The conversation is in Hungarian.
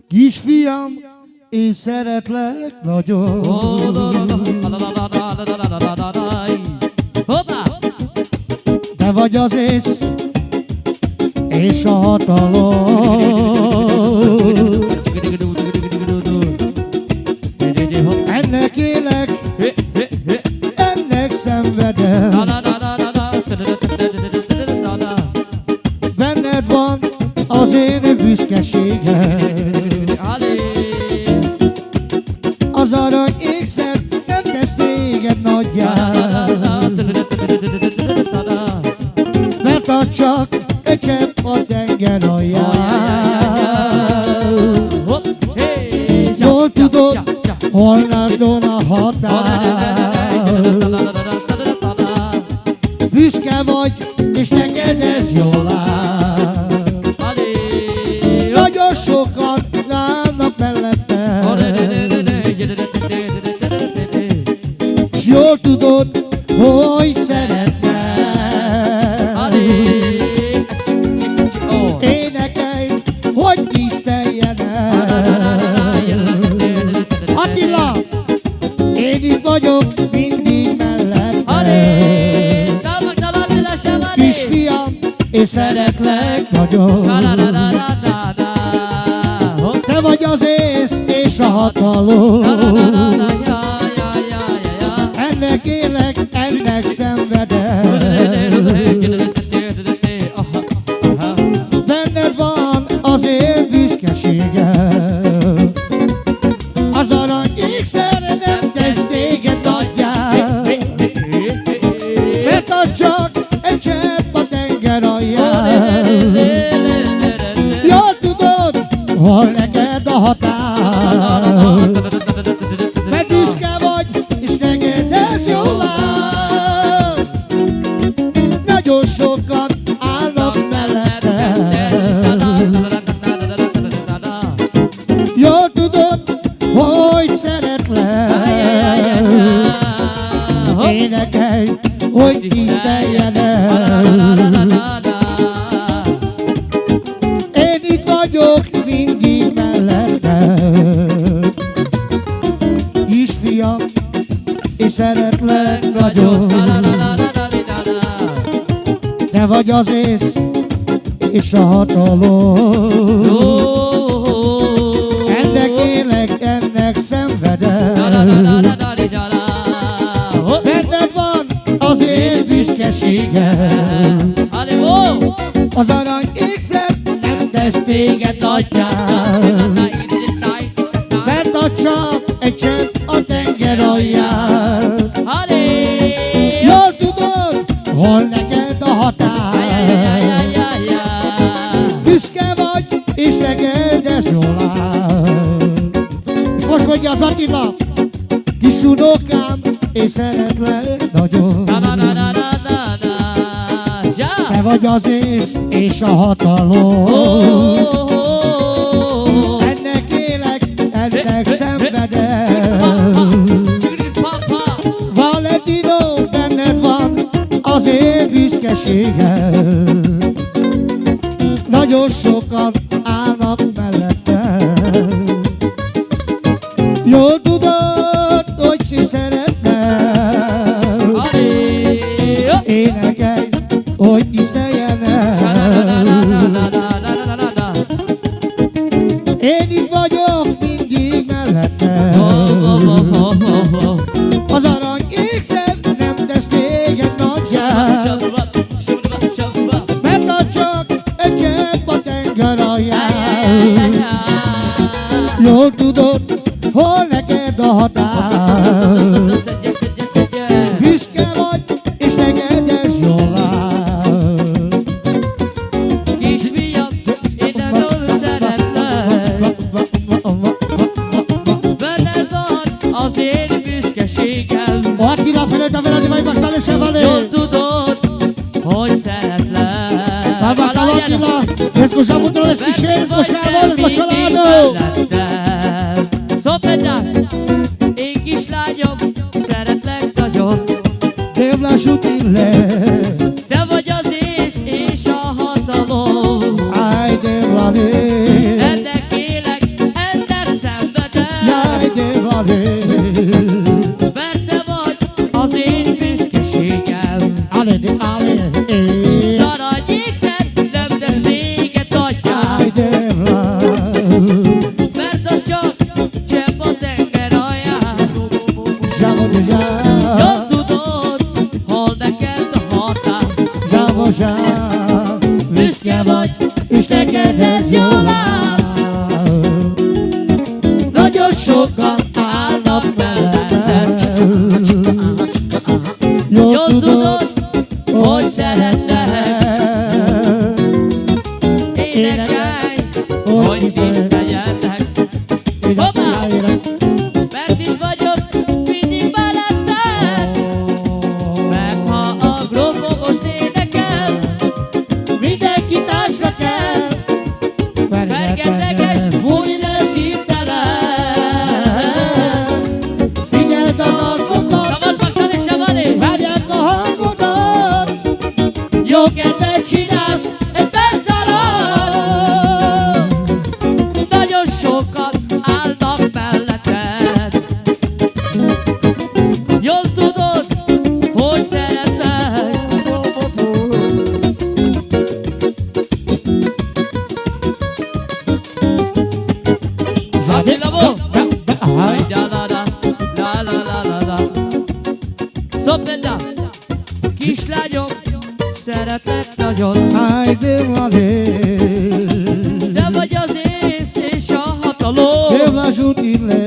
Kisfiam, én szeretlek nagyon. Te vagy az ész és a hatalom. Ennek élek, ennek szenvedem. Benned van az én büszkeségem. Az arany ékszer nem tesz téged nagyjá, mert az csak egy csepp a tenger alján. Jól tudod, holnadon a határ. Büszke vagy, és neked ez jól áll. Nagyon sokan állnak mellettem, s jól tudod, hogy szeretnek. Énekelj, hogy tiszteljenek. Attila, én itt vagyok mindig mellettem. Kisfiam, én szeretlek nagyon. Te vagy az ész és a hatalom. Ennek élek, ennek szenvedem. Benned van az én büszkeségem. Az arany ékszer nem tesz téged nagyjá, mert az csak egy csepp a tenger alján. Jól tudod, hol neked a határ, mert büszke vagy, és neked ez jól áll. Nagyon sokan állnak mellettem, jól tudod, hogy szeretlek. Énekelj, hogy tiszteljenek. Én itt vagyok mindig mellettem. Kisfiam, és szeretlek nagyon. Te vagy az ész és a hatalom. Ennek élek, ennek szenvedem. Benned van az én büszkeségem. Az arany ékszer nem tesz téged nagyjá, mert az csak egy csepp a tenger alján. Jól tudod, hol neked a határ. Büszke vagy, és neked ez jól áll. És most mondja az Attila, kis unokám, én szeretlek nagyon. Te vagy az ész és a hatalom. Ennek élek, ennek szenvedem. Valentino, benned van az én büszkeségem. Nagyon sokan állnak mellettem. Jól tudod, hogy szeretnem. Énekelj, hogy tiszteljenek. Én itt vagyok mindig mellettem. Az arany ékszer nem tesz téged nagyjá, mert az csak egy csepp a tenger alján. Jól tudod, hol neked a határ. Büszke vagy, és neked ez jól áll. Kisfiam, én nagyon szeretlek. Benned van az én büszkeségem. Attila, felett a veled, vagy bastale se vale. Jól tudod, hogy szeretlek. Barbacalo, Attila, escuchamos todos los clichés, escuchamos los cholados. Szopedász, én kislányom, szeretlek nagyon. Debla Jutile, Te vagy az ész és a hatalom. ay Debla le. Ennek élek, sokan állnak melletted. Jól Jól tudod, hogy szeretlek. Énekelj, hogy tiszteljetek. Hoppá! Mert itt vagyok mindig melletted. Mert ha a grófom most énekel, mindenki társra kell. Fergeteges buli lesz hirtelen. Figyeld az arcokat, Szabad magtad és sem van én. várják a hangodat. Jó kedvet csinálsz egy perc alatt. Nagyon sokan állnak melletted. Jól tudod, hogy szeretlek. Attilabó! Szopenda! Kislányom, szeretlek nagyon. Aj, de van Te vagy az ész és a hatalom. eu ajudo e